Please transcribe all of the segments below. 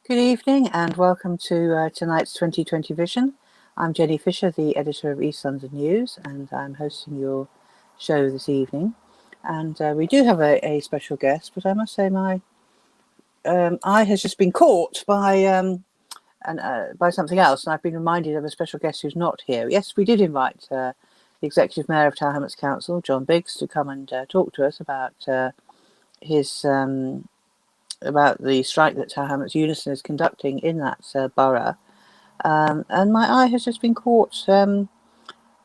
Good evening and welcome to tonight's 2020 Vision. I'm Jenny Fisher, the editor of East London News, and I'm hosting your show this evening. And we do have a special guest, but I must say my eye has just been caught by something else, and I've been reminded of a special guest who's not here. Yes, we did invite the Executive Mayor of Tower Hamlets Council, John Biggs, to come and talk to us about his about the strike that Tower Hamlets Unison is conducting in that borough. And my eye has just been caught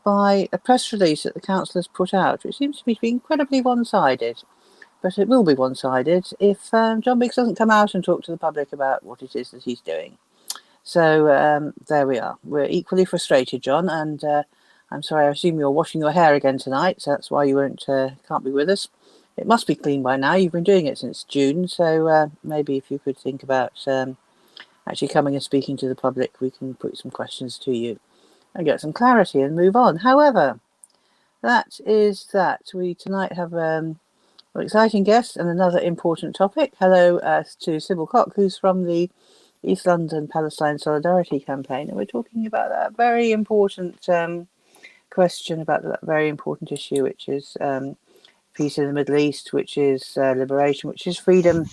by a press release that the council has put out, which seems to me to be incredibly one-sided. But it will be one-sided if John Biggs doesn't come out and talk to the public about what it is that he's doing. So there we are. We're equally frustrated, John, and I'm sorry, I assume you're washing your hair again tonight, so that's why you can't be with us. It must be clean by now. You've been doing it since June, so maybe if you could think about actually coming and speaking to the public, we can put some questions to you and get some clarity and move on. However, that is that. We tonight have an exciting guest and another important topic. Hello to Sybil Cock, who's from the East London Palestine Solidarity Campaign, and we're talking about that very important question, about that very important issue, which is peace in the Middle East, which is liberation, which is freedom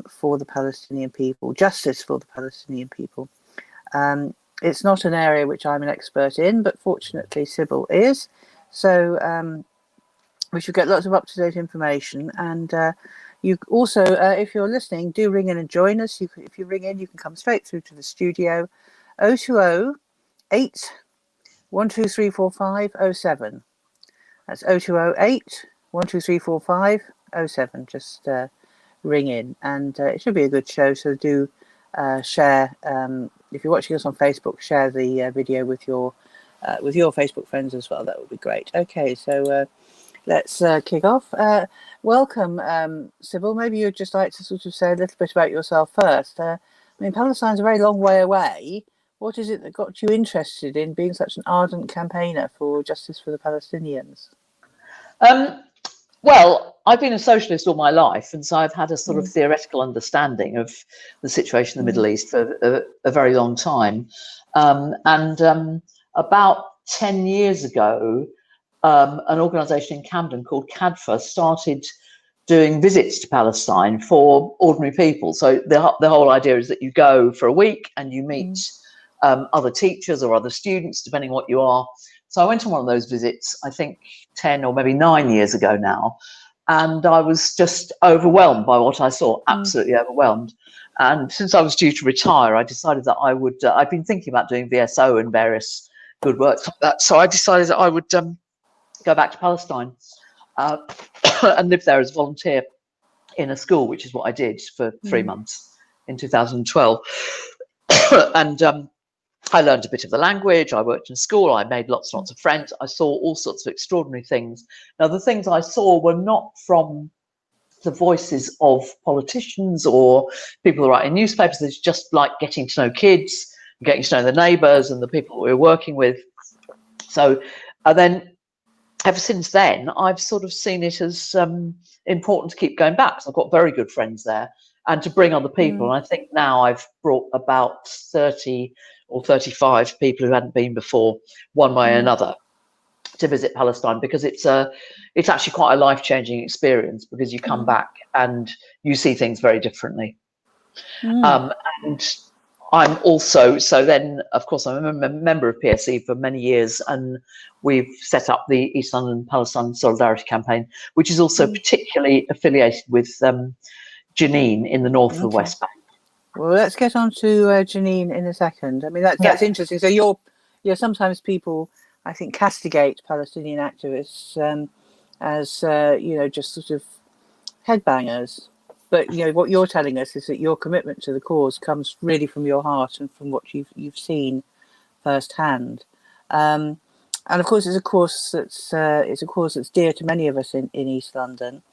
for the Palestinian people, justice for the Palestinian people. It's not an area which I'm an expert in, but fortunately Sybil is. So we should get lots of up-to-date information. And you also, if you're listening, do ring in and join us. If you ring in, you can come straight through to the studio. 020 8 1234507. That's 020 1234507. Just ring in, and it should be a good show. So do share. If you're watching us on Facebook, share the video with your Facebook friends as well. That would be great. Okay, so let's kick off. Welcome, Sybil. Maybe you'd just like to sort of say a little bit about yourself first. I mean, Palestine's a very long way away. What is it that got you interested in being such an ardent campaigner for justice for the Palestinians? Well, I've been a socialist all my life, and so I've had a sort of theoretical understanding of the situation in the Middle East for a very long time. About 10 years ago, an organisation in Camden called CADFA started doing visits to Palestine for ordinary people. So the whole idea is that you go for a week and you meet other teachers or other students, depending what you are. So I went on one of those visits, I think 10 or maybe 9 years ago now, and I was just overwhelmed by what I saw, absolutely overwhelmed. And since I was due to retire, I decided that I would, I've been thinking about doing VSO and various good works like that. So I decided that I would go back to Palestine and live there as a volunteer in a school, which is what I did for 3 months in 2012. And I learned a bit of the language, I worked in school, I made lots and lots of friends, I saw all sorts of extraordinary things. Now, the things I saw were not from the voices of politicians or people who write in newspapers. It's just like getting to know kids, getting to know the neighbours and the people we were working with. So then, ever since then, I've sort of seen it as important to keep going back. So I've got very good friends there and to bring other people. And I think now I've brought about 30 or 35 people who hadn't been before, one way or another, to visit Palestine, because it's actually quite a life-changing experience, because you come back and you see things very differently. And I'm also, so then of course I'm a member of PSC for many years, and we've set up the East London Palestine Solidarity Campaign, which is also particularly affiliated with Jenin in the north of the West Bank. Well, let's get on to Jenin in a second. I mean, that's interesting. So you're sometimes people, I think, castigate Palestinian activists as just sort of headbangers. But what you're telling us is that your commitment to the cause comes really from your heart and from what you've seen firsthand. And of course, it's a cause that's dear to many of us in East London.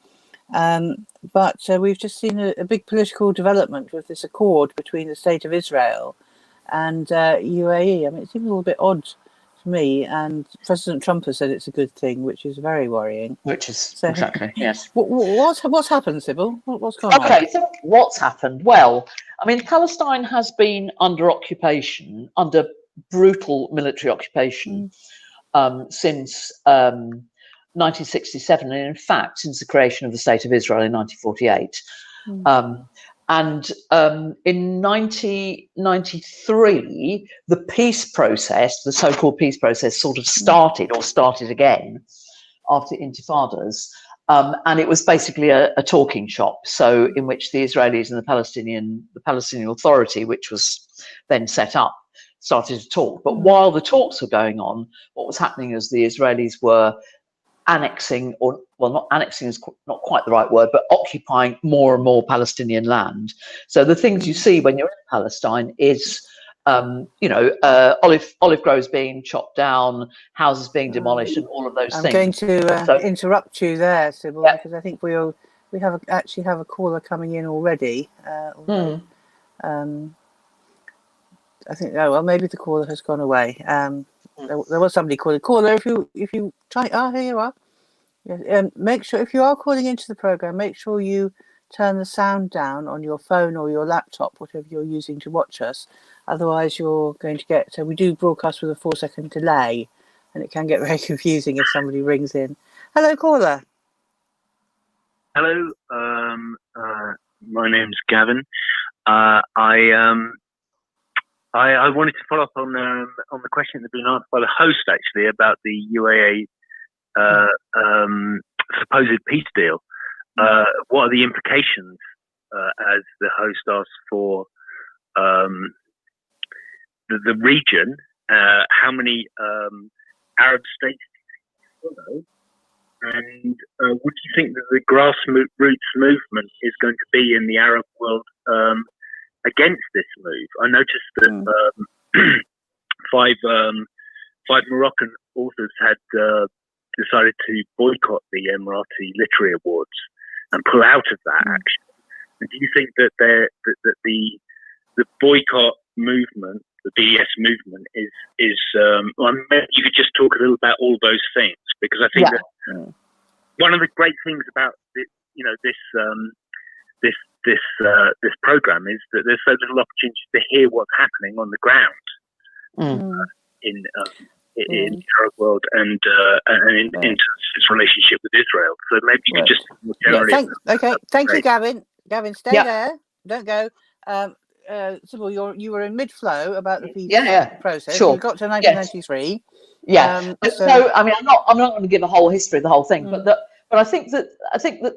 But we've just seen a big political development with this accord between the State of Israel and UAE. I mean, it seems a little bit odd to me, and President Trump has said it's a good thing, which is very worrying. Which is exactly, yes. What's happened, Sybil? What's gone on? Okay, so what's happened? Well, I mean, Palestine has been under occupation, under brutal military occupation, since 1967, and in fact, since the creation of the State of Israel in 1948. And in 1993, the peace process, the so-called peace process, sort of started again after intifadas. And it was basically a talking shop, so in which the Israelis and the Palestinian Authority, which was then set up, started to talk. But while the talks were going on, what was happening is the Israelis were annexing, or well, not annexing is not quite the right word, but occupying more and more Palestinian land. So the things you see when you're in Palestine is, olive groves being chopped down, houses being demolished, and all of those things. I'm going to interrupt you there, Sybil, because I think we actually have a caller coming in already. I think maybe the caller has gone away. There was somebody calling. Caller, if you try, here you are. Yeah, make sure if you are calling into the program, make sure you turn the sound down on your phone or your laptop, whatever you're using to watch us. Otherwise, you're going to get. So we do broadcast with a 4-second delay, and it can get very confusing if somebody rings in. Hello, caller. Hello, my name's Gavin. I wanted to follow up on the question that's been asked by the host, actually, about the UAE supposed peace deal. What are the implications, as the host asked, for the region? How many Arab states do you follow? And would you think that the grassroots movement is going to be in the Arab world against this move? I noticed that five Moroccan authors had decided to boycott the Emirati Literary Awards and pull out of that action. And do you think that the boycott movement, the BDS movement, is maybe you could just talk a little about all those things, because I think that one of the great things about this program is that there's so little opportunity to hear what's happening on the ground in the Arab world and into its relationship with Israel. So maybe you could just more generally. Thank you, Gavin. Gavin, stay there. Don't go. Sybil, you were in mid-flow about the peace process. Sure. You got to 1993. So I mean, I'm not going to give a whole history of the whole thing, but I think that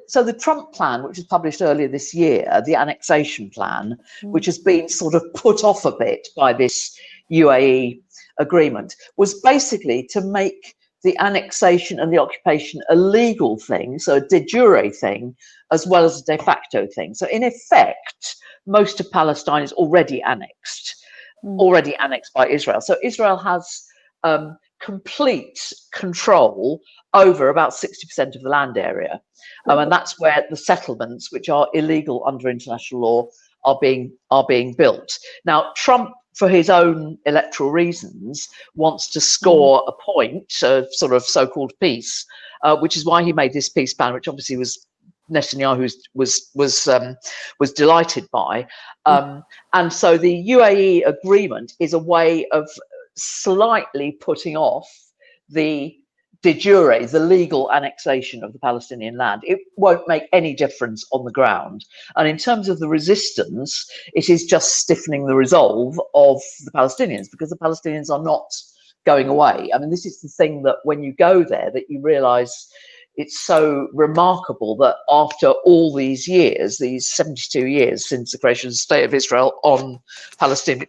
so the Trump plan, which was published earlier this year, the annexation plan, which has been sort of put off a bit by this UAE agreement, was basically to make the annexation and the occupation a legal thing, so a de jure thing, as well as a de facto thing. So in effect, most of Palestine is already annexed by Israel. So Israel has complete control over about 60% of the land area, and that's where the settlements, which are illegal under international law, are being built. Now, Trump, for his own electoral reasons, wants to score a point, sort of so-called peace, which is why he made this peace plan, which obviously Netanyahu was delighted by, and so the UAE agreement is a way of slightly putting off the de jure, the legal annexation of the Palestinian land. It won't make any difference on the ground. And in terms of the resistance, it is just stiffening the resolve of the Palestinians, because the Palestinians are not going away. I mean, this is the thing that when you go there, that you realize it's so remarkable that after all these years, these 72 years since the creation of the State of Israel on Palestinian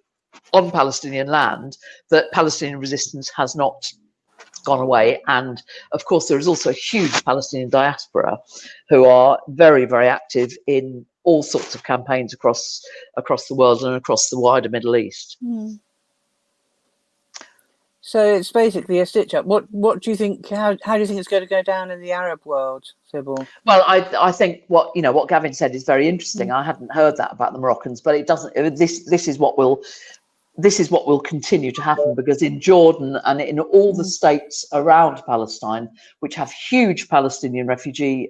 land, that Palestinian resistance has not gone away. And of course, there is also a huge Palestinian diaspora who are very, very active in all sorts of campaigns across the world and across the wider Middle East. So it's basically a stitch up. What do you think? How do you think it's going to go down in the Arab world, Sybil? Well, I think what Gavin said is very interesting. I hadn't heard that about the Moroccans, but it doesn't. This is what will continue to happen, because in Jordan and in all the states around Palestine, which have huge Palestinian refugee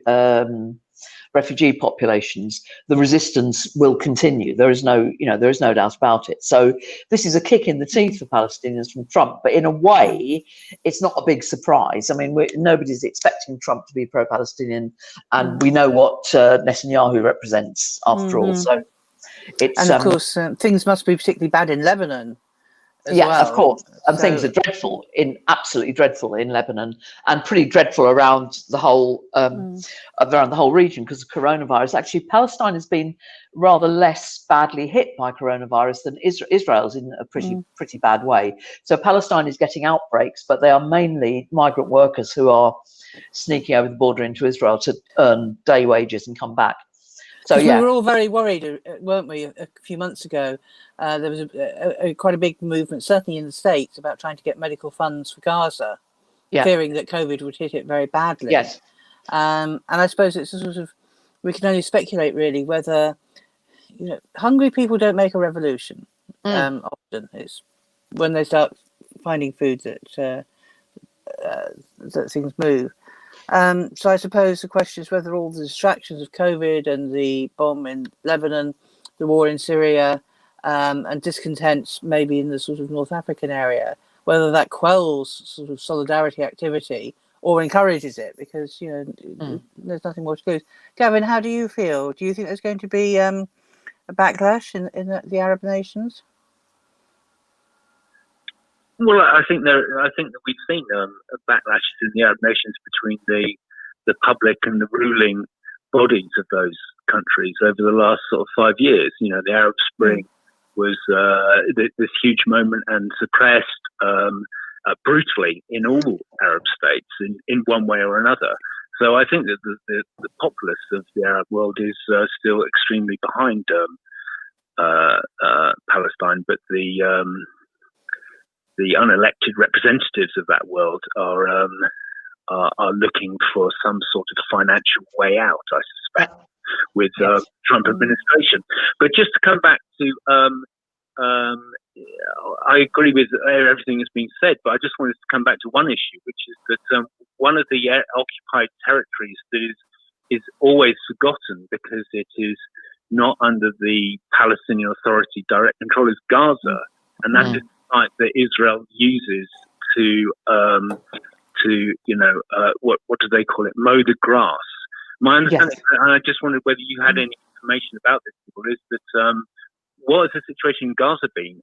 refugee populations, the resistance will continue. There is no doubt about it. So this is a kick in the teeth for Palestinians from Trump, but in a way, it's not a big surprise. I mean, nobody's expecting Trump to be pro-Palestinian, and we know what Netanyahu represents after all. So it's and of course things must be particularly bad in Lebanon. Of course, and things are dreadful, absolutely dreadful in Lebanon, and pretty dreadful around the whole region because of coronavirus. Actually, Palestine has been rather less badly hit by coronavirus than Israel's in a pretty bad way. So Palestine is getting outbreaks, but they are mainly migrant workers who are sneaking over the border into Israel to earn day wages and come back. So we were all very worried, weren't we, a few months ago? There was quite a big movement, certainly in the States, about trying to get medical funds for Gaza, fearing that COVID would hit it very badly. Yes. And I suppose it's a sort of, we can only speculate really whether, hungry people don't make a revolution. Often it's when they start finding food that things move. So I suppose the question is whether all the distractions of COVID and the bomb in Lebanon, the war in Syria, and discontents maybe in the sort of North African area, whether that quells sort of solidarity activity or encourages it, because there's nothing more to lose. Gavin, how do you feel? Do you think there's going to be a backlash in the Arab nations? Well, I think that we've seen backlashes in the Arab nations between the public and the ruling bodies of those countries over the last sort of 5 years. The Arab Spring was this huge moment and suppressed brutally in all Arab states in one way or another. So I think that the populace of the Arab world is still extremely behind Palestine, but the unelected representatives of that world are looking for some sort of financial way out, I suspect, with Trump administration. But just to come back to, I agree with everything that's been said, but I just wanted to come back to one issue, which is that one of the occupied territories that is always forgotten because it is not under the Palestinian Authority direct control is Gaza, and that is that Israel uses to what do they call it? Mow the grass. My understanding, and I just wondered whether you had any information about this, is that what has the situation in Gaza been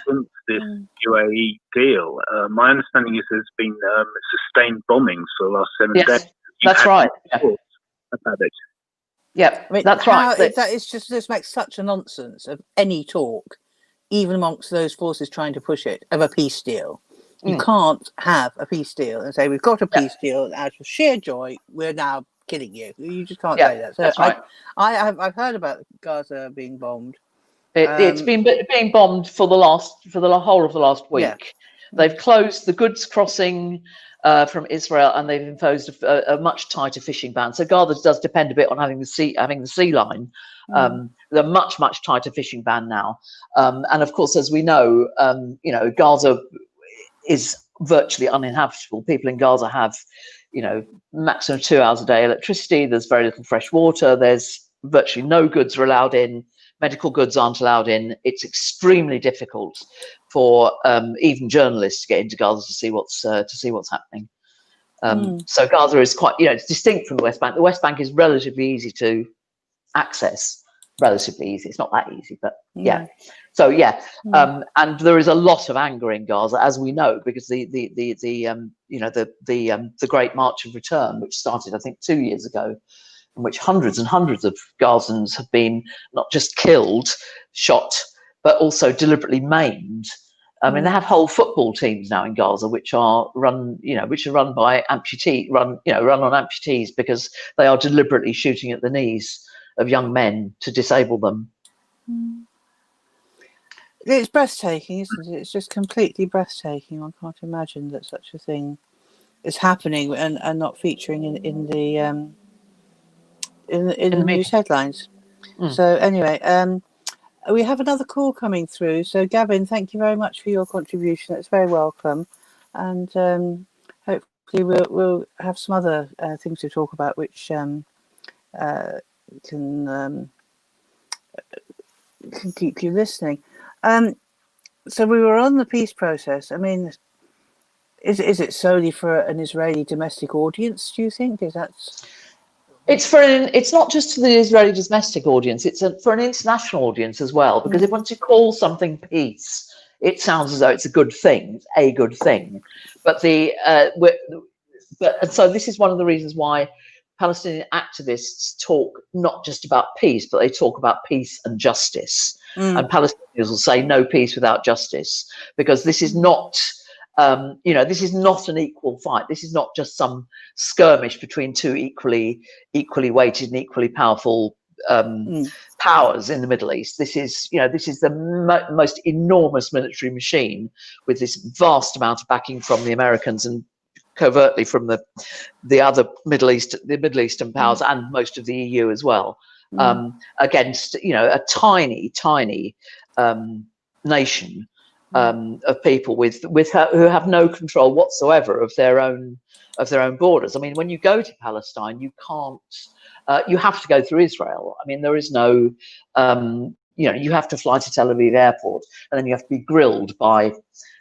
since this UAE deal? My understanding is there's been sustained bombings for the last 7 days. That's right. About it. Yeah, I mean, that's right. It's just this makes such a nonsense of any talk, even amongst those forces trying to push it, of a peace deal. You can't have a peace deal and say, we've got a peace deal, and out of sheer joy, we're now killing you. You just can't say that. So that's right. I've heard about Gaza being bombed. It's been being bombed for the whole of the last week. Yeah. They've closed the goods crossing from Israel, and they've imposed a much tighter fishing ban. So Gaza does depend a bit on having the sea line. There's a much tighter fishing ban now, and of course, as we know, Gaza is virtually uninhabitable. People in Gaza have, maximum 2 hours a day electricity. There's very little fresh water. There's virtually no goods are allowed in. Medical goods aren't allowed in. It's extremely difficult for even journalists to get into Gaza to see what's happening. So Gaza is quite, it's distinct from the West Bank. The West Bank is relatively easy to access. Relatively easy. It's not that easy, but yeah. So and there is a lot of anger in Gaza, as we know, because the Great March of Return, which started I think 2 years ago, in which hundreds and hundreds of Gazans have been not just killed, shot, but also deliberately maimed. I mean, they have whole football teams now in Gaza, which are run by amputees, run on amputees, because they are deliberately shooting at the knees of young men to disable them. It's breathtaking, isn't it? It's just completely breathtaking. I can't imagine that such a thing is happening and not featuring in the news headlines. So anyway, we have another call coming through. So Gavin, thank you very much for your contribution. It's very welcome, and hopefully we'll have some other things to talk about, which can keep you listening. So we were on the peace process. I mean, is it solely for an Israeli domestic audience, do you think? It's not just for the Israeli domestic audience, it's for an international audience as well, because if once you call something peace, it sounds as though it's a good thing, but so this is one of the reasons why Palestinian activists talk not just about peace, but they talk about peace and justice. And Palestinians will say no peace without justice, because this is not, this is not an equal fight. This is not just some skirmish between two equally weighted and equally powerful powers in the Middle East. This is the most enormous military machine, with this vast amount of backing from the Americans and covertly from the other Middle Eastern powers and most of the EU as well, against a tiny nation of people who have no control whatsoever of their own borders. I mean, when you go to Palestine, you can't. You have to go through Israel. I mean, there is no. You have to fly to Tel Aviv airport, and then you have to be grilled by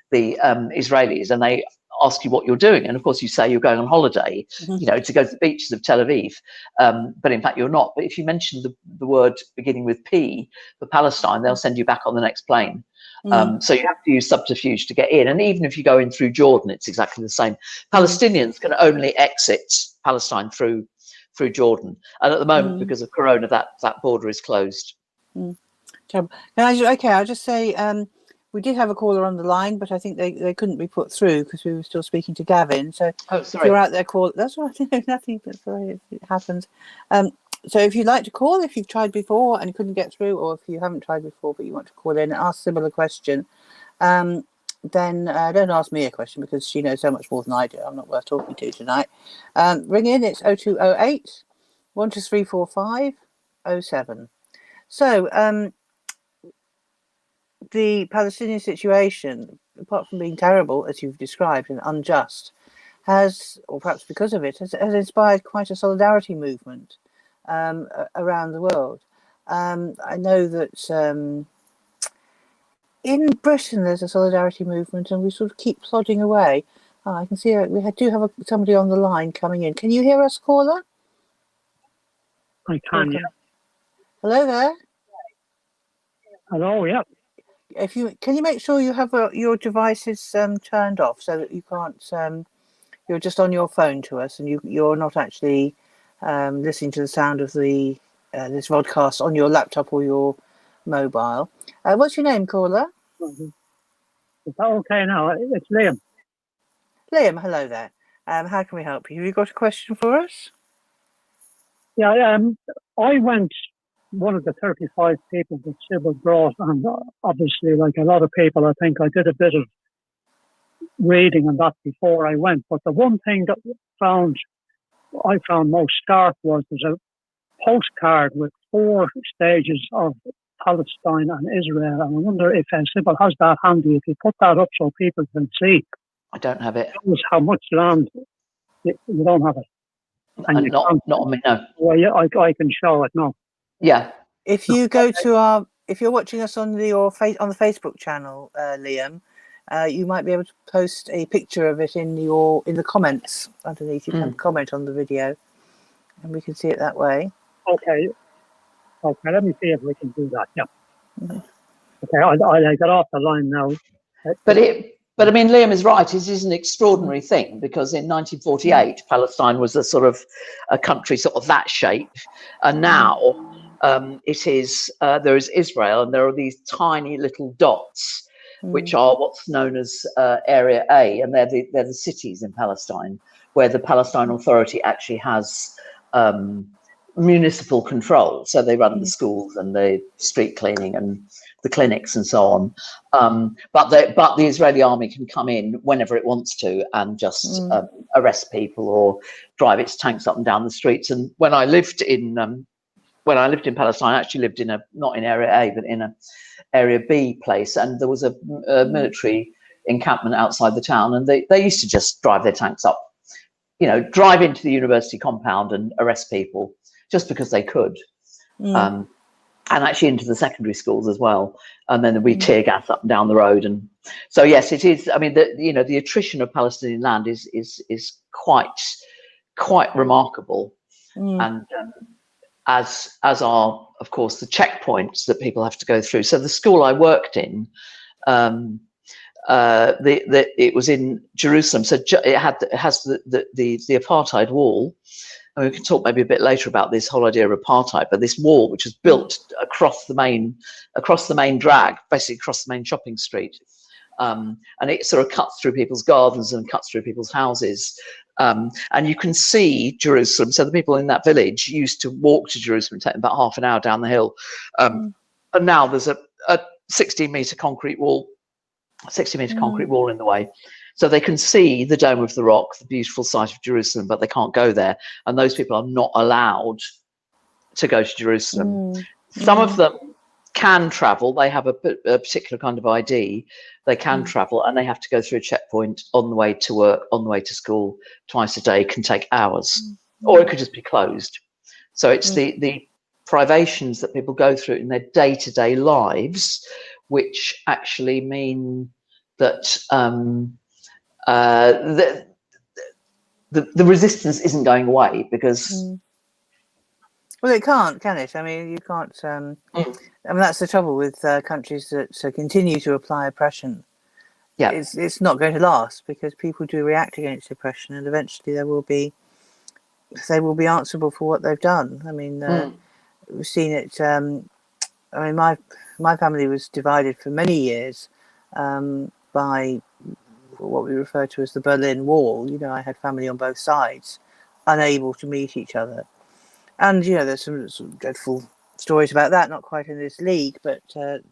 the Israelis, and they ask you what you're doing, and of course you say you're going on holiday, to go to the beaches of Tel Aviv, but in fact you're not. But if you mention the word beginning with P for Palestine, they'll send you back on the next plane. So you have to use subterfuge to get in, and even if you go in through Jordan, it's exactly the same. Palestinians can only exit Palestine through Jordan, and at the moment, because of Corona, that border is closed. Terrible. I'll just say we did have a caller on the line, but I think they couldn't be put through because we were still speaking to Gavin. So if you're out there, call. That's all right. Nothing. That's all right. It happens. So if you'd like to call, if you've tried before and couldn't get through, or if you haven't tried before but you want to call in and ask Sybil a question, then don't ask me a question because she knows so much more than I do. I'm not worth talking to tonight. Ring in. It's 0208 12345 07. So the Palestinian situation, apart from being terrible, as you've described, and unjust, has, or perhaps because of it, has inspired quite a solidarity movement around the world. I know that in Britain there's a solidarity movement, and we sort of keep plodding away. I can see we do have somebody on the line coming in. Can you hear us, caller? I can, yeah. Hello there. Hello, yeah. Can you make sure you have your devices turned off so that you can't you're just on your phone to us and you're not actually listening to the sound of the this vodcast on your laptop or your mobile. What's your name, caller? Is that okay now? It's Liam. Liam, hello there. How can we help you? Have you got a question for us? Yeah, I went one of the 35 people that Sybil brought, and obviously, like a lot of people, I think I did a bit of reading on that before I went. But the one thing that I found most stark was there's a postcard with 4 stages of Palestine and Israel, and I wonder if Sybil has that handy. If you put that up so people can see. I don't have it. Shows how much land you don't have it. And not on me, no. Well, yeah, I can show it now. Yeah. If you go to if you're watching us on the Facebook channel, Liam, you might be able to post a picture of it in the comments underneath. You can comment on the video, and we can see it that way. Okay. Let me see if we can do that. Yeah. Okay. I'll get off the line now. But I mean, Liam is right. It is an extraordinary thing because in 1948, Palestine was a sort of a country sort of that shape, and now it is. There is Israel, and there are these tiny little dots, which are what's known as Area A, and they're the cities in Palestine where the Palestine Authority actually has municipal control. So they run the schools and the street cleaning and the clinics and so on. But the Israeli army can come in whenever it wants to and just arrest people or drive its tanks up and down the streets. And when I lived in Palestine, I actually lived not in Area A, but in a Area B place, and there was a military encampment outside the town, and they used to just drive their tanks up, drive into the university compound and arrest people just because they could. And actually into the secondary schools as well, and then we tear gas up and down the road. And so yes, it is. I mean, the attrition of Palestinian land is quite remarkable, and as are, of course, the checkpoints that people have to go through. So the school I worked in, it was in Jerusalem, so it has the apartheid wall. And we can talk maybe a bit later about this whole idea of apartheid, but this wall, which was built across the main drag, basically across the main shopping street, and it sort of cuts through people's gardens and cuts through people's houses, and you can see Jerusalem. So the people in that village used to walk to Jerusalem, take about half an hour down the hill, and now there's a 60-meter concrete wall in the way. So they can see the Dome of the Rock, the beautiful site of Jerusalem, but they can't go there. And those people are not allowed to go to Jerusalem. Some of them can travel. They have a particular kind of ID. They can travel, and they have to go through a checkpoint on the way to work, on the way to school, twice a day. It can take hours, or it could just be closed. So it's the privations that people go through in their day-to-day lives, which actually mean that the resistance isn't going away, because well, it can't, can it? I mean, you can't. I mean, that's the trouble with countries that continue to apply oppression. Yeah, it's not going to last, because people do react against oppression, and eventually they will be answerable for what they've done. I mean, we've seen it. I mean, my family was divided for many years by what we refer to as the Berlin Wall. I had family on both sides, unable to meet each other. And, there's some dreadful stories about that, not quite in this league, but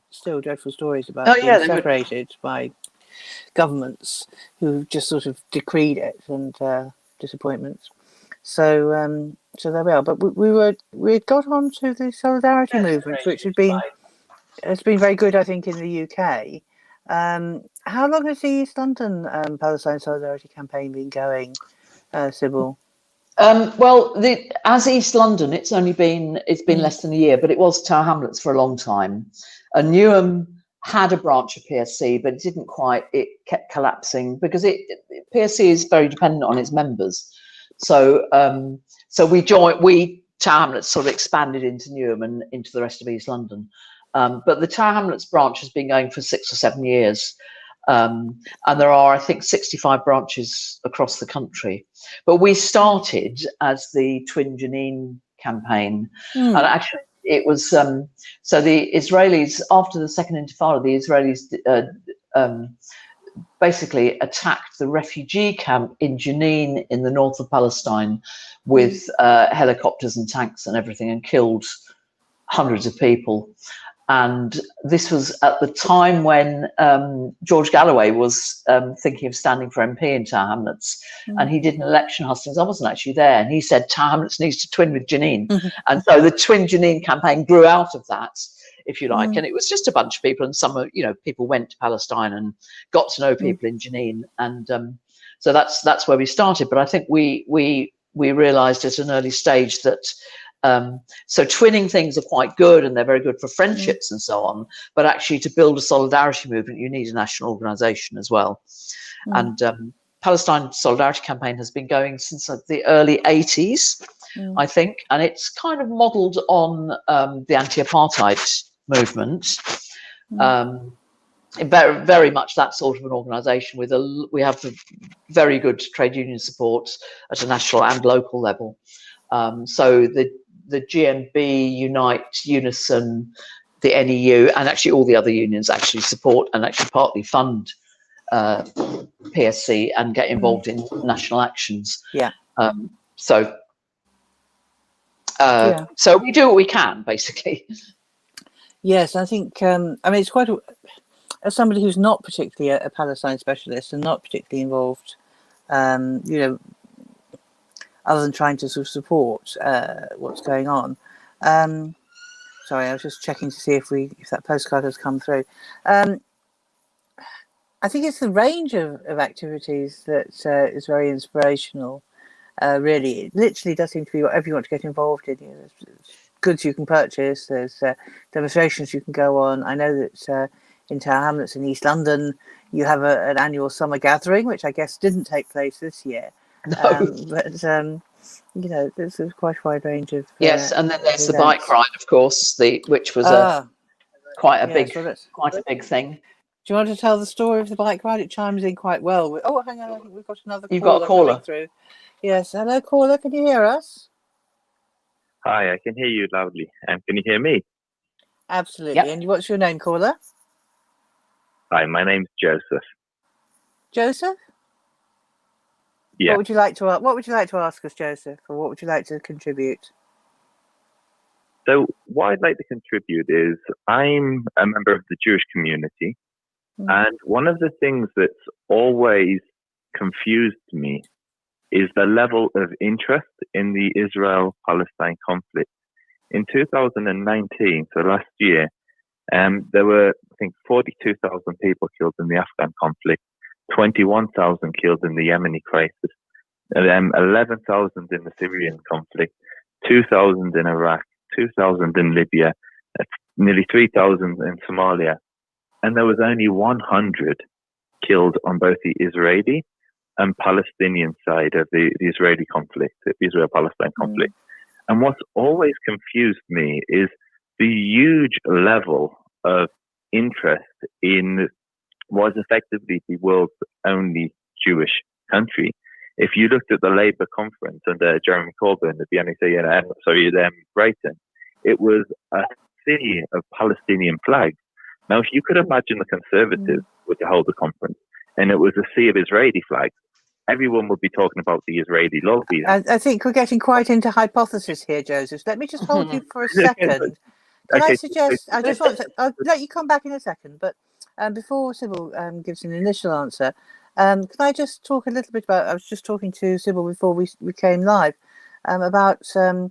still dreadful stories about being separated by governments who just sort of decreed it, and disappointments. So there we are. But we got on to the solidarity movement, which has been very good, I think, in the UK. How long has the East London Palestine Solidarity Campaign been going, Sybil? Well, as East London, it's been less than a year, but it was Tower Hamlets for a long time. And Newham had a branch of PSC, but it didn't quite. It kept collapsing because PSC is very dependent on its members. So we Tower Hamlets sort of expanded into Newham and into the rest of East London. But the Tower Hamlets branch has been going for 6 or 7 years. And there are, I think, 65 branches across the country. But we started as the Twin Janine campaign. And actually, it was so the Israelis, after the Second Intifada, the Israelis basically attacked the refugee camp in Jenin in the north of Palestine with helicopters and tanks and everything, and killed hundreds of people. And this was at the time when George Galloway was thinking of standing for MP in Tower Hamlets, and he did an election hustings. I wasn't actually there, and he said Tower Hamlets needs to twin with Jenin. And so the Twin Janine campaign grew out of that, if you like. And it was just a bunch of people, and some people went to Palestine and got to know people in Jenin, and so that's where we started. But I think we realised at an early stage that. So twinning things are quite good, and they're very good for friendships and so on, but actually to build a solidarity movement you need a national organisation as well. And Palestine Solidarity Campaign has been going since the early 80s, I think, and it's kind of modelled on the anti-apartheid movement. Very, very much that sort of an organisation. We have very good trade union support at a national and local level. So the GMB, Unite, Unison, the NEU, and actually all the other unions actually support and actually partly fund PSC and get involved in national actions. So we do what we can, basically. Yes, I think, I mean, it's quite, as somebody who's not particularly a Palestine specialist and not particularly involved, other than trying to sort of support what's going on. Sorry, I was just checking to see if that postcard has come through. I think it's the range of activities that is very inspirational. Really, it literally does seem to be whatever you want to get involved in. There's goods you can purchase, there's demonstrations you can go on. I know that in Tower Hamlets in East London, you have an annual summer gathering, which I guess didn't take place this year. But there's quite a wide range of yes, and then there's the events. bike ride, of course, which was quite a big thing. Do you want to tell the story of the bike ride? It chimes in quite well. Hang on, I think we've got another caller. You've got a caller through. Yes, hello, caller. Can you hear us? Hi, I can hear you loudly. And can you hear me? Absolutely. Yep. And what's your name, caller? Hi, my name's Joseph. Joseph? Yeah. What would you like to ask us, Joseph, or what would you like to contribute? So what I'd like to contribute is I'm a member of the Jewish community, and one of the things that's always confused me is the level of interest in the Israel-Palestine conflict. In 2019, so last year, there were, I think, 42,000 people killed in the Afghan conflict, 21,000 killed in the Yemeni crisis, and then 11,000 in the Syrian conflict, 2,000 in Iraq, 2,000 in Libya, nearly 3,000 in Somalia. And there was only 100 killed on both the Israeli and Palestinian side of the Israeli conflict, the Israel-Palestine conflict. And what's always confused me is the huge level of interest in what is effectively the world's only Jewish country. If you looked at the Labour conference under Jeremy Corbyn at the NEC Brighton, it was a sea of Palestinian flags. Now, if you could imagine the Conservatives were to hold a conference and it was a sea of Israeli flags, everyone would be talking about the Israeli lobby. I think we're getting quite into hypothesis here, Joseph. Let me just hold you for a second. Can I suggest, I'll let you come back in a second, but before Sybil gives an initial answer, can I just talk a little bit about, I was just talking to Sybil before we came live, about an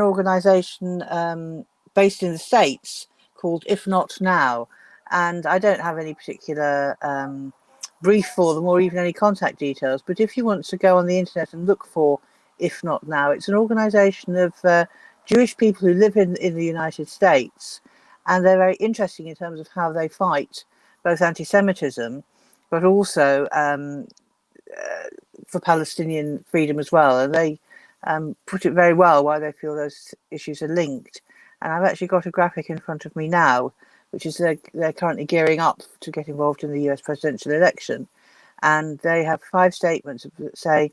organisation based in the States called If Not Now. And I don't have any particular brief for them or even any contact details, but if you want to go on the internet and look for If Not Now, it's an organisation of Jewish people who live in the United States, and they're very interesting in terms of how they fight both anti-Semitism, but also for Palestinian freedom as well. And they put it very well why they feel those issues are linked. And I've actually got a graphic in front of me now, which is they're currently gearing up to get involved in the US presidential election. And they have 5 statements that say,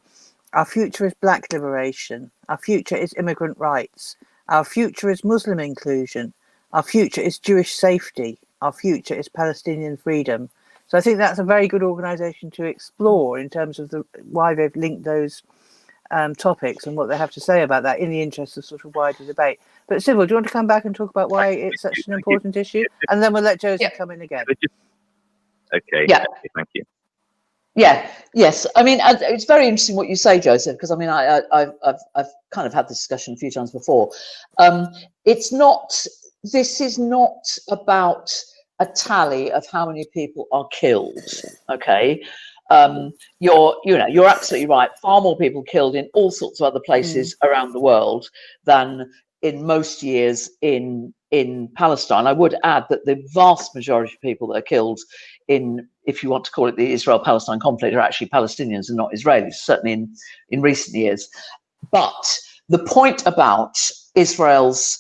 our future is black liberation. Our future is immigrant rights. Our future is Muslim inclusion. Our future is Jewish safety. Our future is Palestinian freedom. So I think that's a very good organisation to explore in terms of why they've linked those topics and what they have to say about that in the interest of sort of wider debate. But Sybil, do you want to come back and talk about why it's such an important issue? And then we'll let Joseph come in again. Okay. Yeah. Thank you. Yeah. Yes. I mean, it's very interesting what you say, Joseph, because I mean, I've kind of had this discussion a few times before. This is not about a tally of how many people are killed. Okay. You're absolutely right. Far more people killed in all sorts of other places around the world than in most years in Palestine. I would add that the vast majority of people that are killed in, if you want to call it the Israel-Palestine conflict, are actually Palestinians and not Israelis, certainly in recent years. But the point about Israel's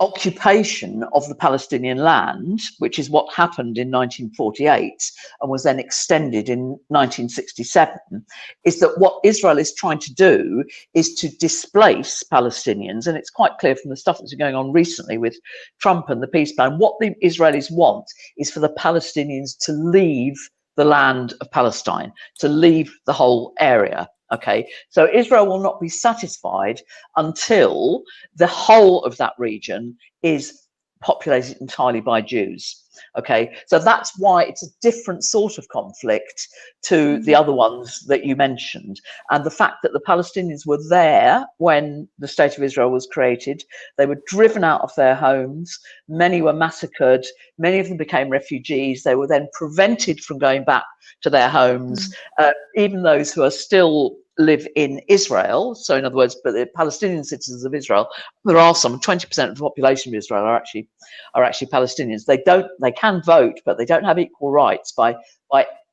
occupation of the Palestinian land, which is what happened in 1948 and was then extended in 1967, is that what Israel is trying to do is to displace Palestinians. And it's quite clear from the stuff that's been going on recently with Trump and the peace plan, what the Israelis want is for the Palestinians to leave the land of Palestine, to leave the whole area. Okay, so Israel will not be satisfied until the whole of that region is populated entirely by Jews. Okay, so that's why it's a different sort of conflict to the other ones that you mentioned. And the fact that the Palestinians were there when the State of Israel was created, they were driven out of their homes, many were massacred, many of them became refugees, they were then prevented from going back to their homes. Even those who are still live in Israel. So in other words, but the Palestinian citizens of Israel, there are some 20% of the population of Israel are actually Palestinians. They can vote, but they don't have equal rights by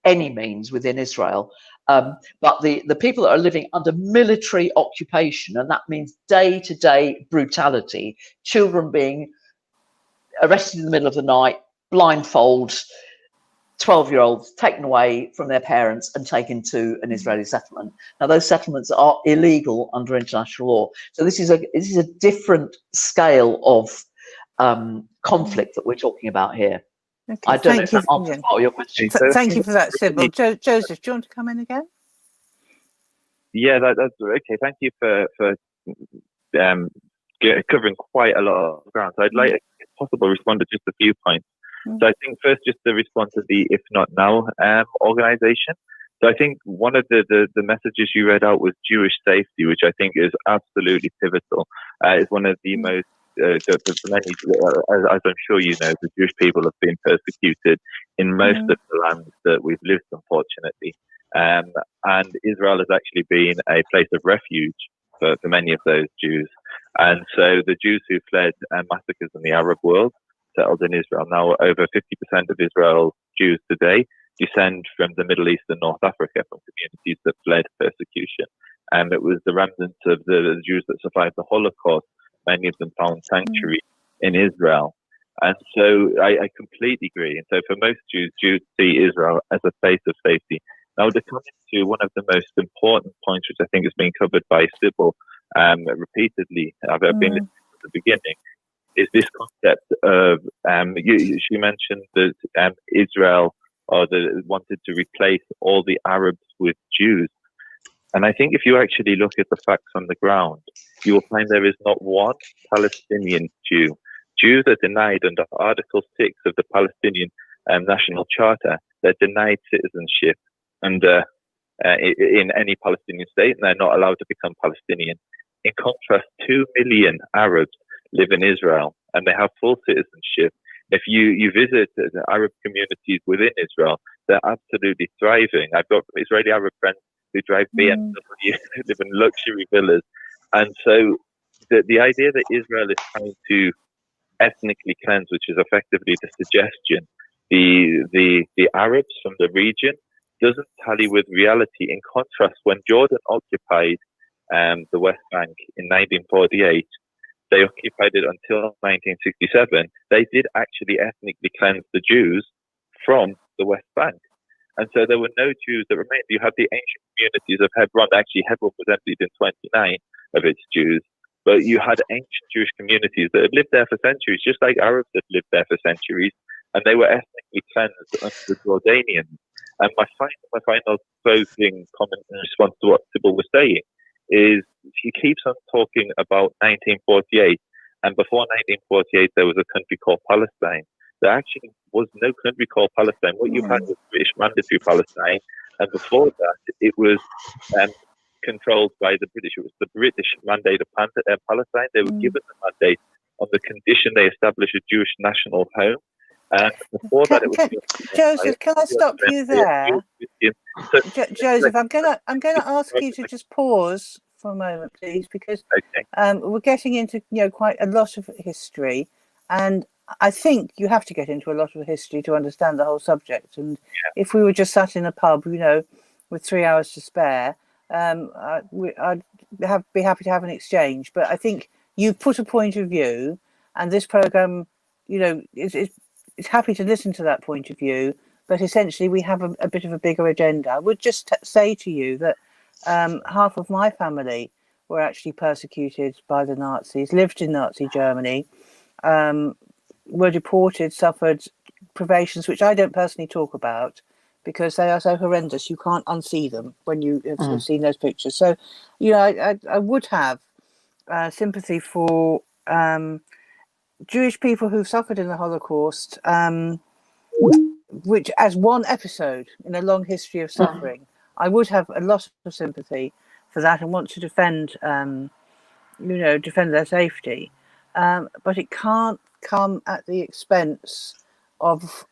any means within Israel. But the people that are living under military occupation, and that means day-to-day brutality, children being arrested in the middle of the night, blindfold, 12-year-olds taken away from their parents and taken to an Israeli settlement. Now, those settlements are illegal under international law. So this is a different scale of conflict that we're talking about here. Okay, I don't know if that answers part of your question. Thank you for that, Sybil. Joseph, do you want to come in again? Yeah, that's okay. Thank you for covering quite a lot of ground. So I'd like, if possible, respond to just a few points. So I think first, just to respond to the If Not Now organization. So I think one of the messages you read out was Jewish safety, which I think is absolutely pivotal. It's one of the most, as I'm sure you know, the Jewish people have been persecuted in most of the lands that we've lived, unfortunately. And Israel has actually been a place of refuge for many of those Jews. And so the Jews who fled massacres in the Arab world settled in Israel. Now, over 50% of Israel's Jews today descend from the Middle East and North Africa, from communities that fled persecution. And it was the remnants of the Jews that survived the Holocaust. Many of them found sanctuary in Israel. And so I completely agree. And so for most Jews see Israel as a place of safety. Now, to come into one of the most important points, which I think has been covered by Sybil repeatedly, I've been listening at the beginning, is this concept of, she mentioned that Israel wanted to replace all the Arabs with Jews. And I think if you actually look at the facts on the ground, you will find there is not one Palestinian Jew. Jews are denied under Article 6 of the Palestinian National Charter. They're denied citizenship in any Palestinian state, and they're not allowed to become Palestinian. In contrast, 2 million Arabs live in Israel, and they have full citizenship. If you visit the Arab communities within Israel, they're absolutely thriving. I've got Israeli Arab friends who drive BMW, who live in luxury villas. And so the idea that Israel is trying to ethnically cleanse, which is effectively the suggestion, the Arabs from the region, doesn't tally with reality. In contrast, when Jordan occupied the West Bank in 1948, they occupied it until 1967. They did actually ethnically cleanse the Jews from the West Bank. And so there were no Jews that remained. You had the ancient communities of Hebron. Actually, Hebron was emptied in 29 of its Jews. But you had ancient Jewish communities that had lived there for centuries, just like Arabs had lived there for centuries. And they were ethnically cleansed under the Jordanians. And my final closing comment in response to what Sybil was saying is she keeps on talking about 1948. And before 1948, there was a country called Palestine. There actually was no country called Palestine. What you had was British mandatory Palestine. And before that, it was controlled by the British. It was the British mandate of Palestine. They were given the mandate on the condition they establish a Jewish national home. And before that, it was Joseph. Can I stop you there? Joseph, I'm gonna ask you to just pause for a moment, please, because we're getting into quite a lot of history, and I think you have to get into a lot of history to understand the whole subject. And if we were just sat in a pub, with 3 hours to spare, I'd be happy to have an exchange. But I think you put a point of view, and this program, is happy to listen to that point of view. But essentially, we have a bit of a bigger agenda. I would just say to you that half of my family were actually persecuted by the Nazis, lived in Nazi Germany, were deported, suffered privations, which I don't personally talk about because they are so horrendous. You can't unsee them when you have seen those pictures. So, I would have sympathy for Jewish people who've suffered in the Holocaust, which as one episode in a long history of suffering, I would have a lot of sympathy for that and want to defend their safety. But it can't come at the expense of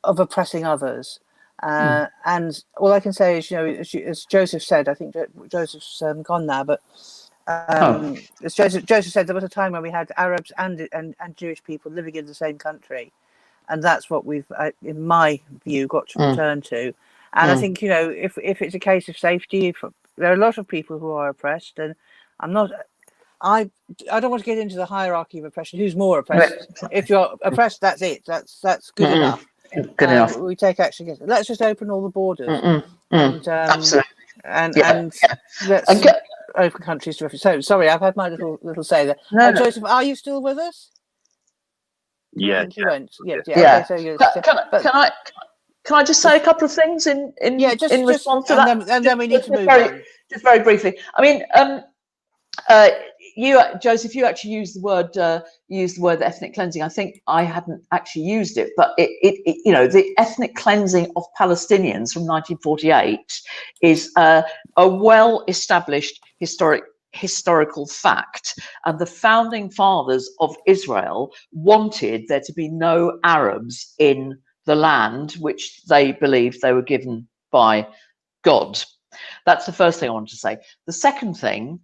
oppressing others. And all I can say is, as Joseph said, I think Joseph's gone now, but as Joseph said, there was a time when we had Arabs and Jewish people living in the same country, and that's what we've, in my view, got to return to. And I think, if it's a case of safety, there are a lot of people who are oppressed, and I don't want to get into the hierarchy of oppression. Who's more oppressed? If you're oppressed, that's it. That's good enough. Good enough. We take action against it. Let's just open all the borders. And, Absolutely. And let's open countries to refugees. So sorry, I've had my little say there. No. Joseph, are you still with us? Yeah. You went. Yeah. Yeah. Okay, so can I just say a couple of things in response to that? And then we need to move on. Just very briefly. I mean, you, Joseph, you actually used the word ethnic cleansing. I think I hadn't actually used it, but the ethnic cleansing of Palestinians from 1948 is a well-established historical fact, and the founding fathers of Israel wanted there to be no Arabs in the land which they believed they were given by God. That's the first thing I wanted to say. The second thing,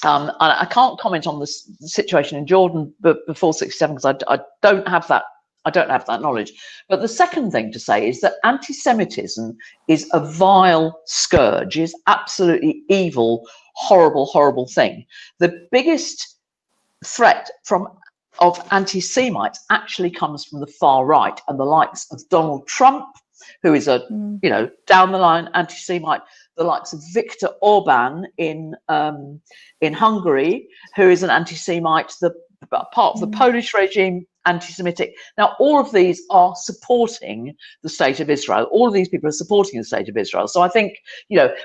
I can't comment on the situation in Jordan before 1967 because I don't have that knowledge. But the second thing to say is that anti-Semitism is a vile scourge, is absolutely evil, horrible, horrible thing. The biggest threat of anti-Semites actually comes from the far right, and the likes of Donald Trump, who is a down the line anti-Semite, the likes of Viktor Orban in Hungary, who is an anti-Semite, part of the Polish regime, anti-Semitic. Now, all of these are supporting the state of Israel. All of these people are supporting the state of Israel. So I think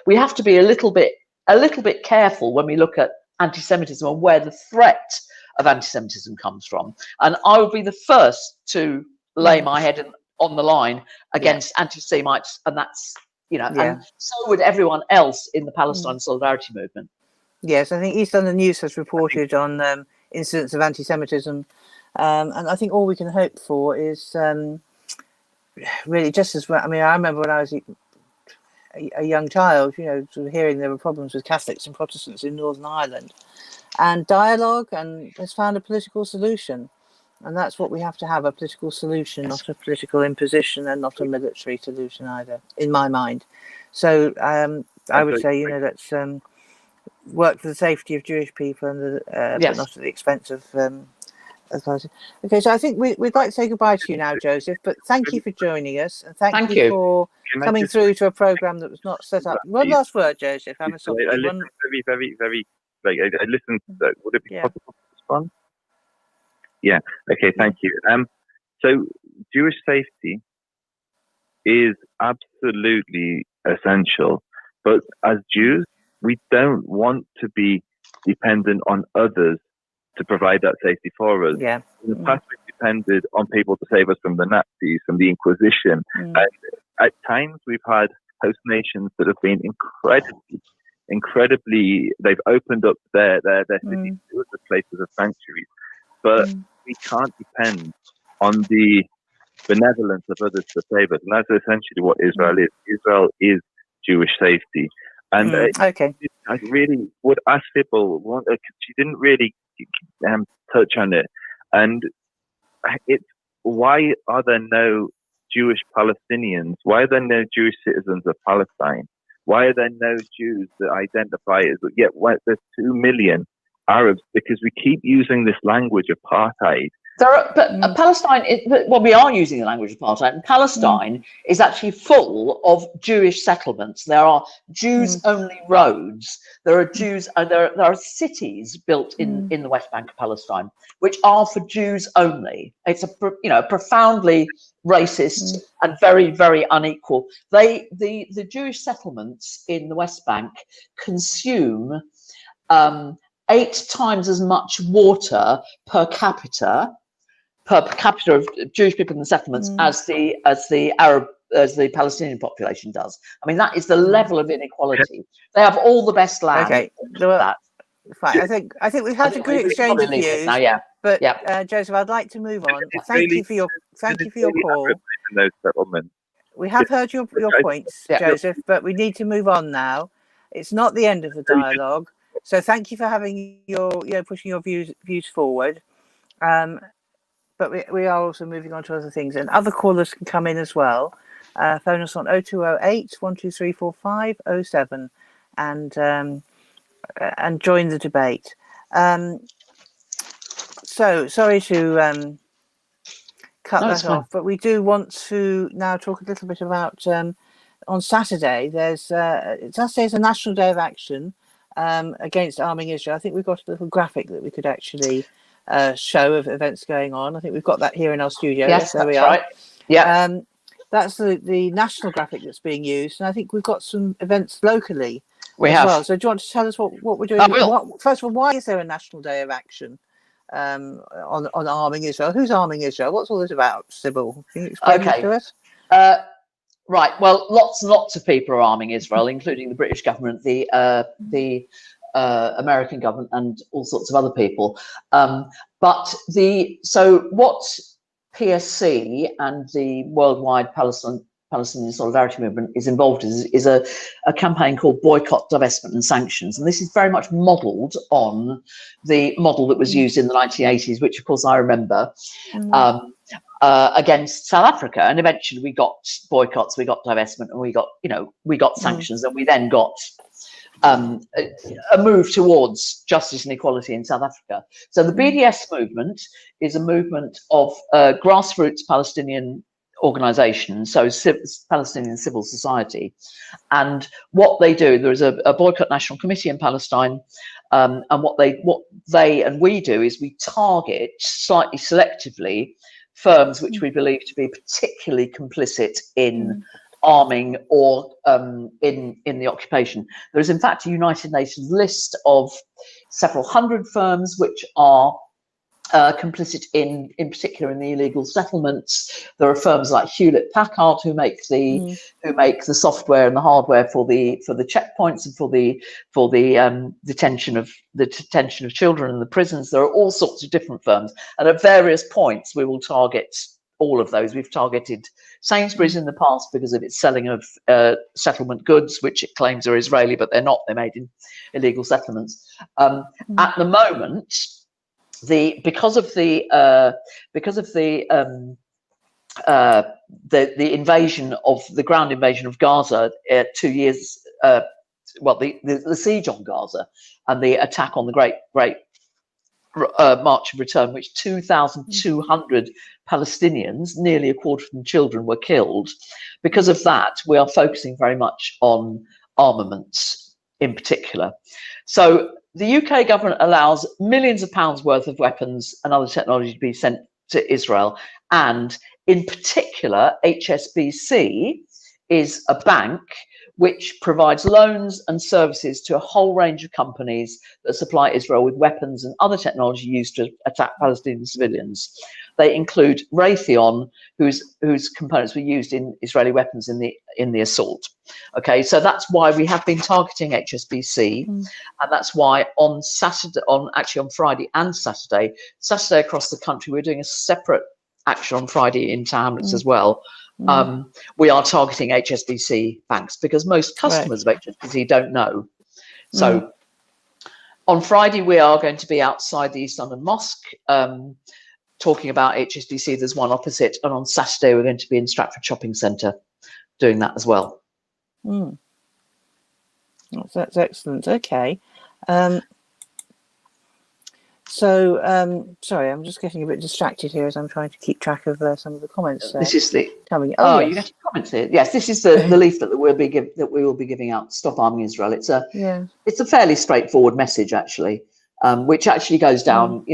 we have to be a little bit careful when we look at anti-Semitism and where the threat of anti-Semitism comes from. And I would be the first to lay my head on the line against anti-Semites, and that's and so would everyone else in the Palestine solidarity movement. Yes, I think East London News has reported on incidents of anti-Semitism, and I think all we can hope for is really just as well. I mean, I remember when I was a young child, sort of hearing there were problems with Catholics and Protestants in Northern Ireland, and dialogue has found a political solution. And that's what we have to have, a political solution, not a political imposition, and not a military solution either, in my mind. So I would say, let's work for the safety of Jewish people, and but not at the expense of authority. Okay, so I think we'd like to say goodbye to you now, Joseph, but thank you for joining us, and thank you for coming through to a programme that was not set up. One last word, Joseph. I listened very, very, I listened. Would it be possible to respond? Yeah. Okay. Thank you. So Jewish safety is absolutely essential, but as Jews, we don't want to be dependent on others to provide that safety for us. Yeah. In the past, we depended on people to save us from the Nazis, from the Inquisition. And at times, we've had host nations that have been incredibly. They've opened up their cities to us as places of sanctuaries. But we can't depend on the benevolence of others to save us. And that's essentially what Israel is. Israel is Jewish safety. And I really would ask Sybil, she didn't really touch on it. And it's, why are there no Jewish Palestinians? Why are there no Jewish citizens of Palestine? Why are there no Jews that identify as, yet there's 2 million Arabs, because we keep using this language of apartheid. Palestine, we are using the language of apartheid, and Palestine is actually full of Jewish settlements. There are Jews-only roads. There are there are cities built in the West Bank of Palestine, which are for Jews only. It's a profoundly racist and very, very unequal. The Jewish settlements in the West Bank consume 8 times as much water per capita of Jewish people in the settlements as the Palestinian population does. I mean, that is the level of inequality. They have all the best land. Okay, fine. I think we've had a good exchange of views. But Joseph, I'd like to move on. Thank you for your call. In those settlements, we have heard your points, Yeah. Joseph, but we need to move on now. It's not the end of the dialogue. So thank you for having pushing your views forward. But we are also moving on to other things, and other callers can come in as well. Phone us on 0208 1234507 and join the debate. So sorry to cut that off, but we do want to now talk a little bit about on Saturday. Saturday is a National Day of Action against arming Israel. I think we've got a little graphic that we could actually show of events going on. I think we've got that here in our studio. Yes, there we that's are. right. Yeah. That's the national graphic that's being used, and I think we've got some events locally We as have. well. So do you want to tell us what we're doing? I will. First of all, why is there a National Day of Action on arming Israel? Who's arming Israel? What's all this about, Sybil? Can you explain this to us? Right. Well, lots and lots of people are arming Israel, including the British government, the American government, and all sorts of other people. So what PSC and the worldwide Palestinian Solidarity Movement is involved in is a campaign called Boycott, Divestment and Sanctions. And this is very much modelled on the model that was used in the 1980s, which of course I remember, against South Africa. And eventually we got boycotts, we got divestment, and we got sanctions, and we then got a move towards justice and equality in South Africa. So the BDS movement is a movement of grassroots Palestinian organisations, so Palestinian civil society. And what they do, there is a Boycott National Committee in Palestine, and what they and we do is we target slightly selectively firms which we believe to be particularly complicit in arming or in the occupation. There is in fact a United Nations list of several hundred firms which are complicit in particular in the illegal settlements. There are firms like Hewlett Packard who make the software and the hardware for the checkpoints and for the detention of children in the prisons. There are all sorts of different firms, and at various points we will target all of those. We've targeted Sainsbury's in the past because of its selling of settlement goods, which it claims are Israeli, but they're not. They're made in illegal settlements. At the moment, because of the invasion of the ground invasion of Gaza 2 years, the siege on Gaza and the attack on the Great March of Return, which 2,200 Palestinians, nearly a quarter of them children, were killed. Because of that, we are focusing very much on armaments in particular. So the UK government allows millions of pounds worth of weapons and other technology to be sent to Israel. And in particular, HSBC is a bank which provides loans and services to a whole range of companies that supply Israel with weapons and other technology used to attack Palestinian civilians. They include Raytheon, whose components were used in Israeli weapons in the assault. Okay, so that's why we have been targeting HSBC, and that's why on Friday and Saturday across the country, we're doing a separate action on Friday in Tower Hamlets as well. We are targeting HSBC banks because most customers of HSBC don't know. So on Friday, we are going to be outside the East London Mosque talking about HSBC. There's one opposite. And on Saturday, we're going to be in Stratford Shopping Centre doing that as well. That's excellent. Okay. Sorry, I'm just getting a bit distracted here as I'm trying to keep track of some of the comments. This is the coming. You get comments here. Yes, this is the leaflet that we will be giving out. Stop arming Israel. It's a fairly straightforward message actually, which actually goes down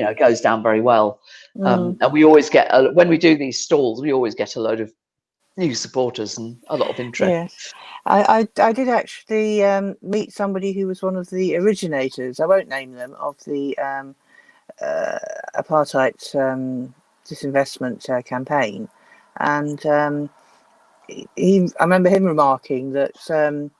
very well. And we always get when we do these stalls, we always get a load of new supporters and a lot of interest. Yes, I did actually meet somebody who was one of the originators. I won't name them, of the apartheid disinvestment campaign, and I remember him remarking that at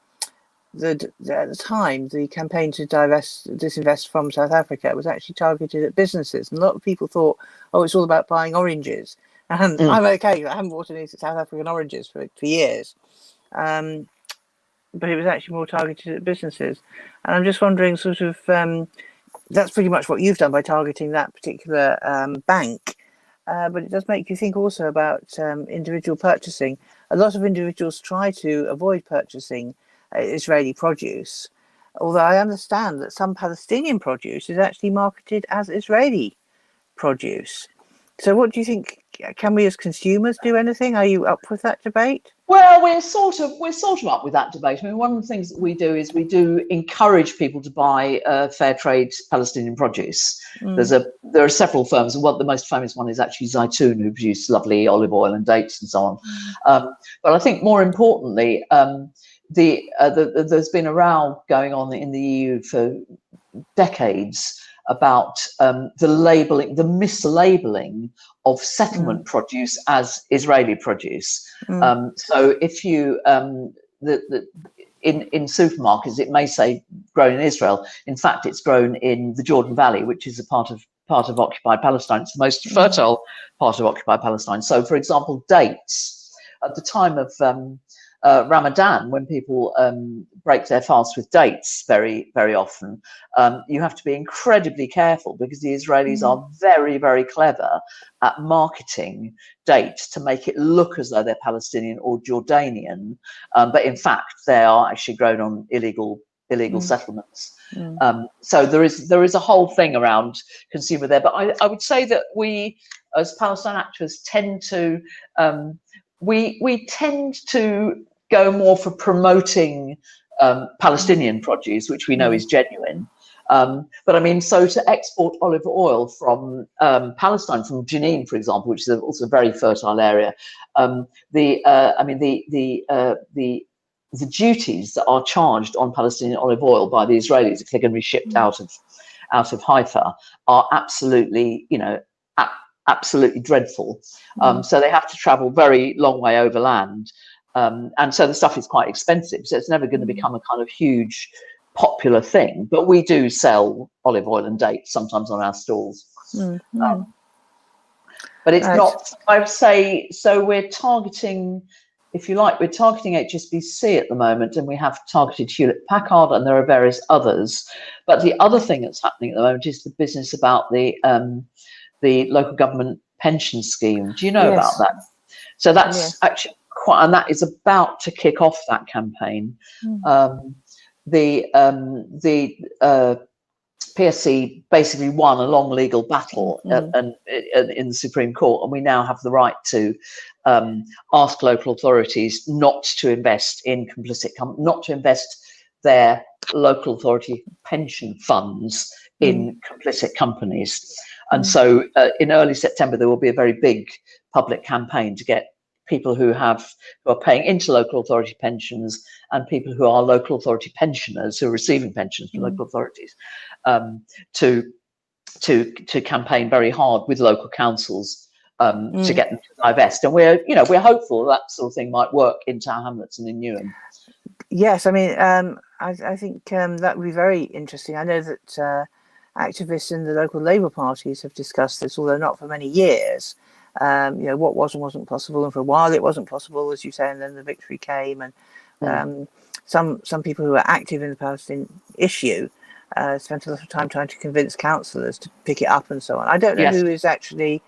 the time the campaign to disinvest from South Africa was actually targeted at businesses, and a lot of people thought, oh, it's all about buying oranges, And I'm okay. I haven't bought any South African oranges for years. But it was actually more targeted at businesses. And I'm just wondering, sort of, that's pretty much what you've done by targeting that particular bank. But it does make you think also about individual purchasing. A lot of individuals try to avoid purchasing Israeli produce, although I understand that some Palestinian produce is actually marketed as Israeli produce. So what do you think? Can we as consumers do anything? Are you up with that debate? Well, we're sort of up with that debate. I mean, one of the things that we do is we do encourage people to buy fair trade Palestinian produce. There are several firms, and the most famous one is actually Zaytoun, who produce lovely olive oil and dates and so on. But I think more importantly, there's been a row going on in the EU for decades about the mislabeling of settlement produce as Israeli produce. So if you in supermarkets, it may say grown in Israel. In fact, it's grown in the Jordan Valley, which is a part of occupied Palestine. It's the most fertile part of occupied Palestine. So, for example, dates at the time of Ramadan, when people break their fast with dates very, very often, you have to be incredibly careful because the Israelis are very, very clever at marketing dates to make it look as though they're Palestinian or Jordanian, but in fact they are actually grown on illegal settlements. So there is a whole thing around consumer there. But I would say that we, as Palestine activists, tend to we tend to go more for promoting Palestinian produce, which we know is genuine. But I mean, so to export olive oil from Palestine, from Jenin, for example, which is also a very fertile area, the duties that are charged on Palestinian olive oil by the Israelis, if they're going to be shipped out of Haifa, are absolutely, absolutely dreadful. So they have to travel very long way overland. And so the stuff is quite expensive. So it's never going to become a kind of huge popular thing. But we do sell olive oil and dates sometimes on our stalls. But it's not, I would say, so we're targeting, if you like, we're targeting HSBC at the moment, and we have targeted Hewlett Packard, and there are various others. But the other thing that's happening at the moment is the business about the local government pension scheme. Do you know about that? So that's actually quite, and that is about to kick off that campaign. The PSC basically won a long legal battle in the Supreme Court, and we now have the right to ask local authorities not to invest in not to invest their local authority pension funds in complicit companies. And so in early September, there will be a very big public campaign to get people who are paying into local authority pensions and people who are local authority pensioners who are receiving pensions from local authorities to campaign very hard with local councils to get them to divest. And we're hopeful that sort of thing might work in Tower Hamlets and in Newham. Yes, I mean, I think that would be very interesting. I know that activists in the local Labour parties have discussed this, although not for many years. What was and wasn't possible, and for a while it wasn't possible, as you say, and then the victory came, and some people who are active in the Palestinian issue spent a lot of time trying to convince councillors to pick it up and so on. I don't know who is actually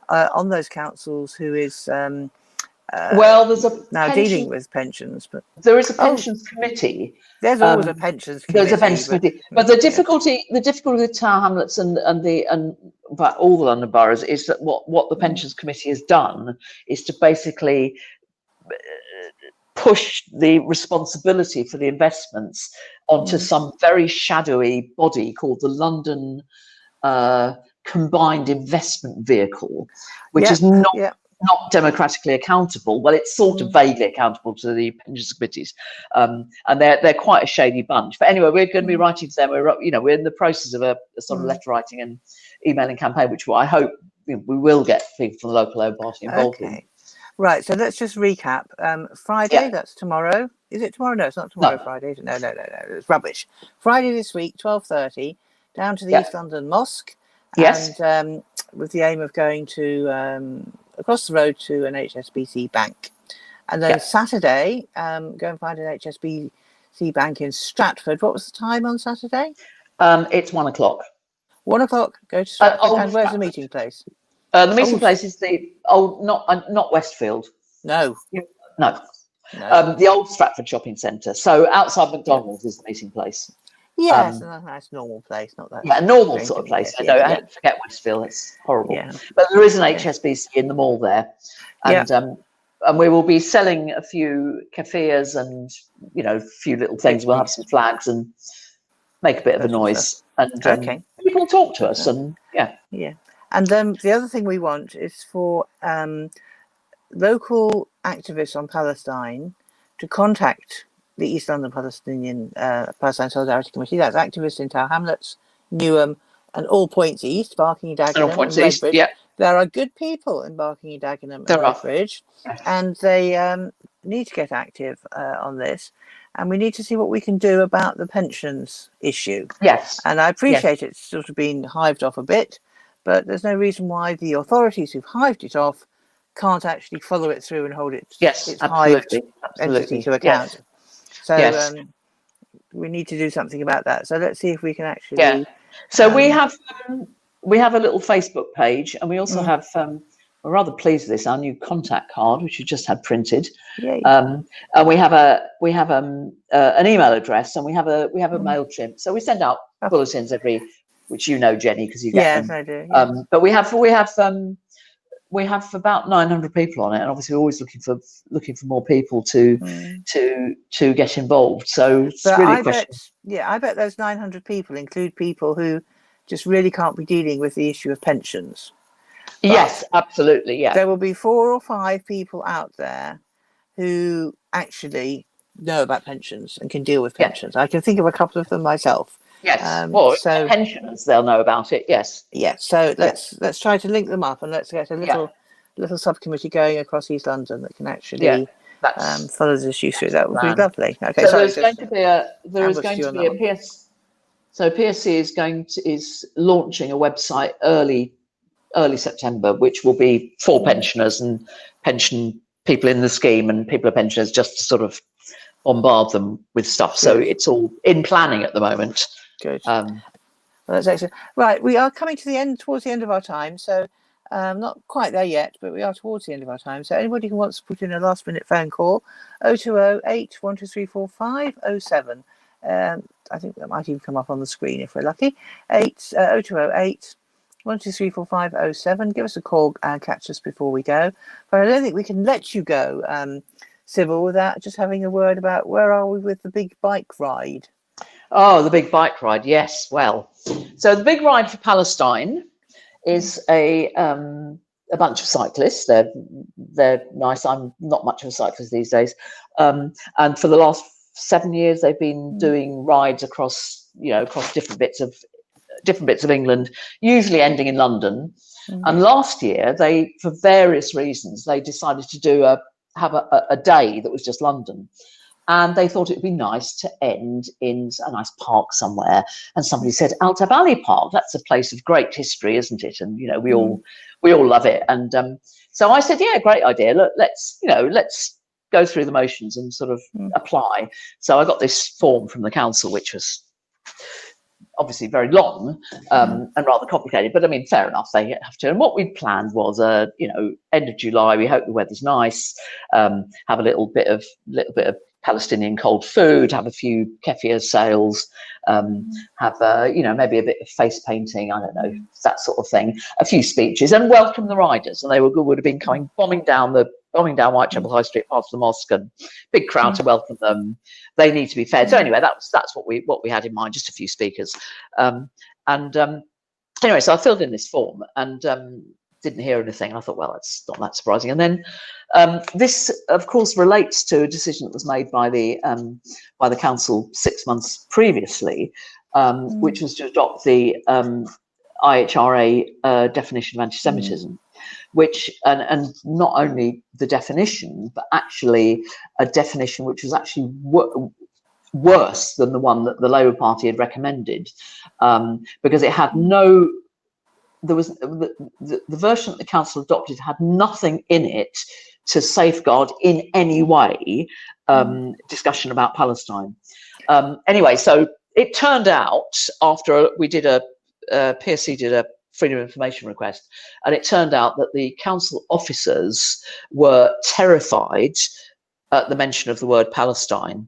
on those councils who is there's a dealing with pensions, but there is a pensions committee. There's always a pensions committee. There's a pensions committee, but the difficulty with Tower Hamlets and all the London boroughs is that what the pensions committee has done is to basically push the responsibility for the investments onto some very shadowy body called the London Combined Investment Vehicle, which is not democratically accountable. Well, it's sort of vaguely accountable to the pensions committees, and they're quite a shady bunch. But anyway, we're going to be writing to them. We're in the process of a sort of letter writing and emailing campaign, which I hope we will get people from the local Labour Party involved in. Right, so let's just recap. Friday, that's tomorrow. Is it tomorrow? No, it's not tomorrow. No. Friday. No, it's rubbish. Friday this week, 12:30, down to the East London Mosque, and with the aim of going to across the road to an HSBC bank. And then Saturday, go and find an HSBC bank in Stratford. What was the time on Saturday? It's 1 o'clock. 1 o'clock, go to Stratford. And where's the meeting place? The meeting place is the old, not Westfield. No. No. The old Stratford shopping centre. So outside McDonald's is the meeting place. Yes, a nice normal place, not that. Yeah, a normal sort of place. I don't forget Westfield. It's horrible. Yeah. But there is an HSBC in the mall there, and we will be selling a few keffirs and a few little things. We'll have some flags and make a bit of a noise, and people talk to us, and And the other thing we want is for local activists on Palestine to contact the East London Palestine Solidarity Committee. That's activists in Tower Hamlets, Newham, and all points east, Barking, Dagenham, and Redbridge. Yeah. There are good people in Barking, Dagenham, and Redbridge, and they need to get active on this. And we need to see what we can do about the pensions issue. Yes. And I appreciate it's sort of been hived off a bit, but there's no reason why the authorities who've hived it off can't actually follow it through and hold its hived entity to account. Yes. So we need to do something about that. So let's see if we can actually. Yeah. So we have a little Facebook page, and we also have. We're rather pleased with this. Our new contact card, which we just had printed. And we have an email address, and we have a MailChimp. So we send out bulletins which Jenny, because you get them. Yes, I do. Yes. But we have about 900 people on it, and obviously we're always looking for more people to get involved. So it's really a question. I bet those 900 people include people who just really can't be dealing with the issue of pensions. But yes, absolutely. Yeah, there will be 4 or 5 people out there who actually know about pensions and can deal with pensions. I can think of a couple of them myself. Yes, so pensioners, they'll know about it. Yes. Yes. So let's try to link them up, and let's get a little subcommittee going across East London that can actually follow this issue through. That would be lovely. Okay. So there's going to be a PS. So PSC is launching a website early September, which will be for pensioners and pension people in the scheme and people are pensioners, just to sort of bombard them with stuff. So it's all in planning at the moment. Good. Well, that's excellent. Right, we are coming to towards the end of our time. So not quite there yet, but we are towards the end of our time. So anybody who wants to put in a last minute phone call, 0208 1234507. I think that might even come up on the screen if we're lucky. 0208 1234507. Give us a call and catch us before we go. But I don't think we can let you go, Sybil, without just having a word about where are we with the big bike ride. Oh, the big bike ride. Yes. Well, so the big ride for Palestine is a bunch of cyclists. They're nice. I'm not much of a cyclist these days. And for the last 7 years, they've been doing rides across different bits of England, usually ending in London. And last year, for various reasons, they decided to have a day that was just London. And they thought it would be nice to end in a nice park somewhere. And somebody said, Alta Valley Park, that's a place of great history, isn't it? And, we all love it. And so I said, yeah, great idea. Look, let's go through the motions and sort of apply. So I got this form from the council, which was obviously very long and rather complicated, but I mean, fair enough, they have to. And what we planned was, end of July. We hope the weather's nice. Have a little bit of Palestinian cold food. Have a few kefir sales. Have maybe a bit of face painting. I don't know, that sort of thing. A few speeches and welcome the riders. And they would have been coming bombing down Whitechapel High Street past the mosque, and big crowd to welcome them. They need to be fed. So anyway, that's what we had in mind. Just a few speakers, anyway, so I filled in this form and didn't hear anything. I thought, well, that's not that surprising. And then this, of course, relates to a decision that was made by the council 6 months previously, which was to adopt the IHRA definition of anti-Semitism. Which and not only the definition, but actually a definition which was actually worse than the one that the Labour Party had recommended, because it had no there was the version that the council adopted had nothing in it to safeguard in any way discussion about Palestine. Anyway, so it turned out after we did PSC did a freedom of information request, and it turned out that the council officers were terrified at the mention of the word Palestine.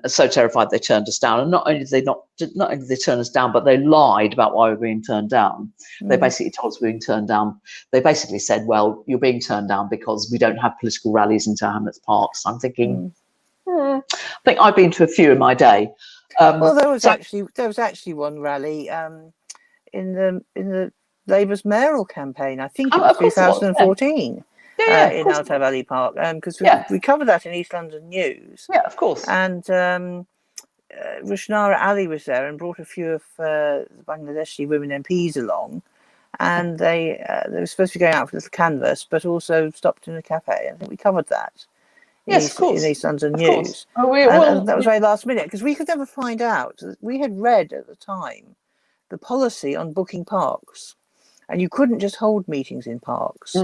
So terrified they turned us down, and not only did they turn us down, but they lied about why we were being turned down. They basically told us we were being turned down. They basically said, "Well, you're being turned down because we don't have political rallies in Tower Hamlets Park." So I'm thinking, I think I've been to a few in my day. Well, there was actually one rally in the Labour's mayoral campaign. I think it was 2014. In Altai Valley Park, because we covered that in East London News. Yeah, of course. And Rushnara Ali was there and brought a few of the Bangladeshi women MPs along, and they were supposed to be going out for this canvas, but also stopped in a cafe. I think we covered that. In East London News. And that was very last minute, because we could never find out. We had read at the time the policy on booking parks, and you couldn't just hold meetings in parks.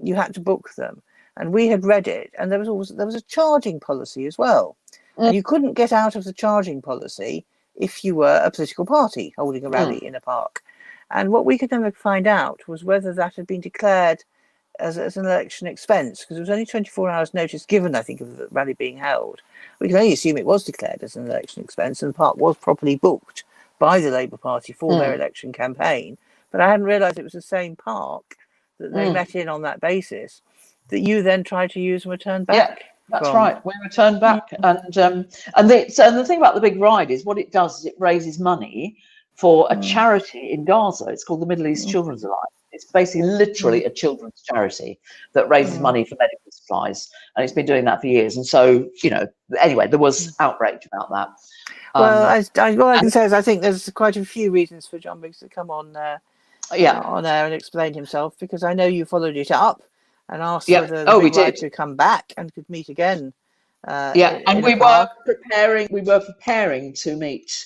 You had to book them, and we had read it, and there was a charging policy as well, and you couldn't get out of the charging policy if you were a political party holding a rally in a park. And what we could never find out was whether that had been declared as an election expense, because there was only 24 hours notice given, I think, of the rally being held. We can only assume it was declared as an election expense, and the park was properly booked by the Labour Party for their election campaign. But I hadn't realised it was the same park that they met in on that basis, that you then tried to use and returned back. Yeah, that's right. We returned back, and the thing about the big ride is what it does is it raises money for a charity in Gaza. It's called the Middle East Children's Alliance. It's basically literally a children's charity that raises money for medical supplies, and it's been doing that for years. And so, anyway, there was outrage about that. Well, all I can say is I think there's quite a few reasons for John Biggs to come on on air and explain himself, because I know you followed it up and asked whether the big ride to come back and could meet again. And we were preparing to meet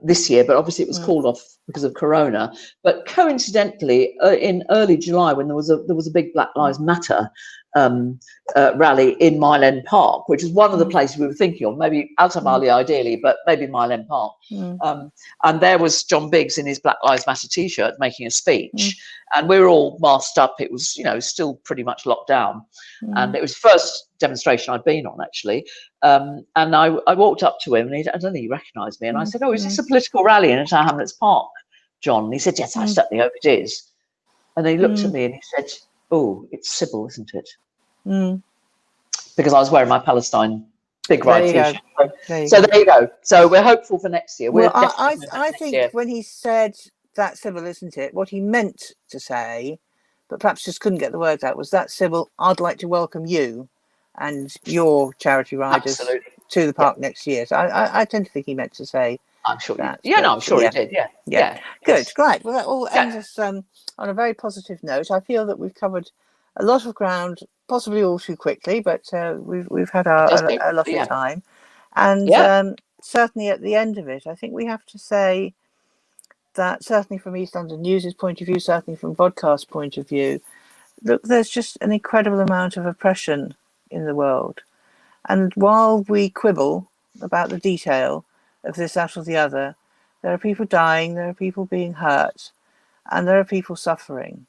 this year, but obviously it was called off because of Corona. But coincidentally, in early July, when there was a big Black Lives Matter rally in Mile End Park, which is one of the places we were thinking of, maybe Altai Valley ideally, but maybe Mile End Park. And there was John Biggs in his Black Lives Matter t-shirt making a speech, and we were all masked up. It was, still pretty much locked down, and it was the first demonstration I'd been on, actually. And I walked up to him, and I don't think he recognised me, and I said, "Oh, is this a political rally in Tower Hamlets Park, John?" And he said, "Yes, I certainly hope it is." And then he looked at me and he said, "Oh, it's Sybil, isn't it?" Because I was wearing my Palestine big ride t-shirt. So there you go. So we're hopeful for next year. Well, I think when he said that, Sybil, isn't it, what he meant to say, but perhaps just couldn't get the words out, was that, Sybil, I'd like to welcome you and your charity riders to the park next year. So I tend to think he meant to say I'm sure that. I'm sure he did. Yeah. Good, great. Well, that all ends us on a very positive note. I feel that we've covered a lot of ground, possibly all too quickly, but we've had a lot of time. And certainly at the end of it, I think we have to say that certainly from East London News' point of view, certainly from Vodcast's point of view, look, there's just an incredible amount of oppression in the world. And while we quibble about the detail of this, that or the other, there are people dying, there are people being hurt, and there are people suffering.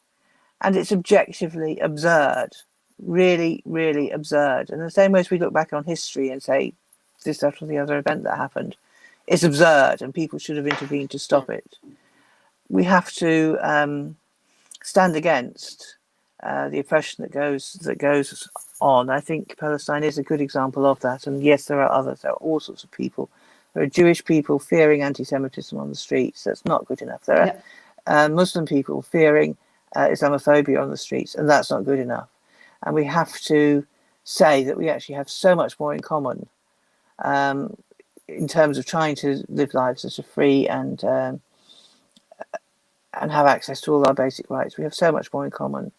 And it's objectively absurd, really, really absurd. And the same way as we look back on history and say, this, that, or the other event that happened, it's absurd and people should have intervened to stop it. We have to stand against the oppression that goes on. I think Palestine is a good example of that. And yes, there are others. There are all sorts of people. There are Jewish people fearing anti-Semitism on the streets. That's not good enough. There are Muslim people fearing Islamophobia on the streets, and that's not good enough. And we have to say that we actually have so much more in common in terms of trying to live lives that are free and have access to all our basic rights. We have so much more in common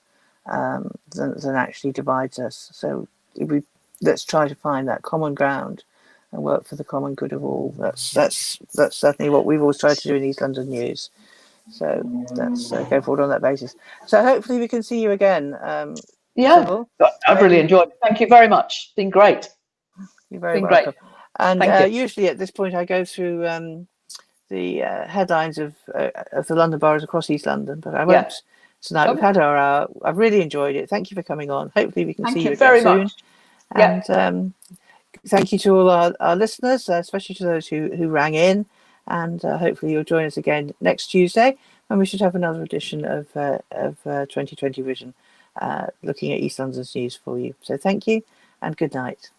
than actually divides us. So let's try to find that common ground and work for the common good of all. That's certainly what we've always tried to do in East London News. So let's go forward on that basis. So hopefully we can see you again. Yeah, Sybil. I've really enjoyed it. Thank you very much. It's been great. You're very Been welcome. great. And Thank you. usually at this point I go through the headlines of the London boroughs across East London, but I won't tonight. We've had our hour. I've really enjoyed it. Thank you for coming on. Hopefully we can see you again soon. Much. And thank you to all our listeners, especially to those who rang in. And hopefully you'll join us again next Tuesday, when we should have another edition of 2020 Vision, looking at East London's news for you. So thank you and good night.